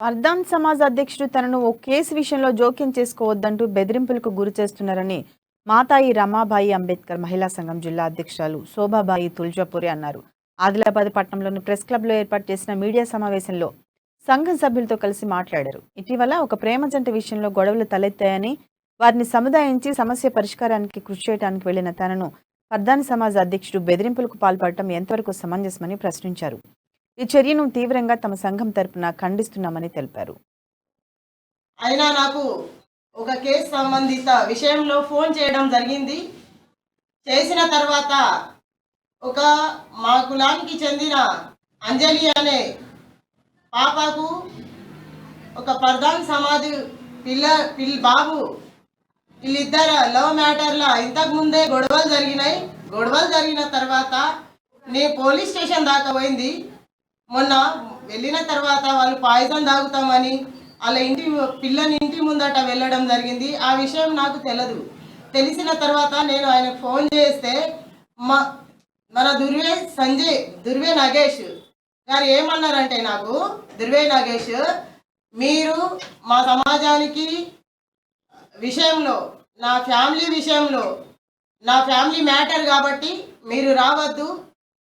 వర్ధాన్ సమాజ్ అధ్యక్షుడు తనను ఓ కేసు విషయంలో జోక్యం చేసుకోవద్దంటూ బెదిరింపులకు గురి చేస్తున్నారని మాతాయి రమాబాయి అంబేద్కర్ మహిళా సంఘం జిల్లా అధ్యక్షురాలు శోభాబాయి తుల్జాపురి అన్నారు. ఆదిలాబాద్ పట్టణంలోని ప్రెస్ క్లబ్లో ఏర్పాటు చేసిన మీడియా సమావేశంలో సంఘం సభ్యులతో కలిసి మాట్లాడారు. ఇటీవల ఒక ప్రేమ జంట విషయంలో గొడవలు తలెత్తాయని, వారిని సముదాయించి సమస్య పరిష్కారానికి కృషి చేయడానికి వెళ్లిన తనను వర్ధాన్ సమాజ్ అధ్యక్షుడు బెదిరింపులకు పాల్పడటం ఎంతవరకు సమంజసమని ప్రశ్నించారు. ఈ చర్యను తీవ్రంగా తమ సంఘం తరపున ఖండిస్తున్నామని తెలిపారు. అయినా నాకు ఒక కేసు సంబంధిత విషయంలో ఫోన్ చేయడం జరిగింది. చేసిన తర్వాత ఒక మా కులానికి చెందిన అంజలి అనే పాపకు ఒక వర్ధాన్ సమాజ్ బాబు వీళ్ళిద్దరు లవ్ మ్యాటర్లో ఇంతకుముందే గొడవలు జరిగినాయి. గొడవలు జరిగిన తర్వాత నేను పోలీస్ స్టేషన్ దాకా పోయింది. మొన్న వెళ్ళిన తర్వాత వాళ్ళు పాయిజన్ తాగుతామని వాళ్ళ పిల్లని ఇంటి ముందట వెళ్ళడం జరిగింది. ఆ విషయం నాకు తెలిసిన తర్వాత నేను ఆయనకు ఫోన్ చేస్తే మన దుర్వే నాగేష్ గారు ఏమన్నారంటే, నాకు దుర్వే నాగేష్, మీరు మా సమాజానికి విషయంలో నా ఫ్యామిలీ మ్యాటర్ కాబట్టి మీరు రావద్దు,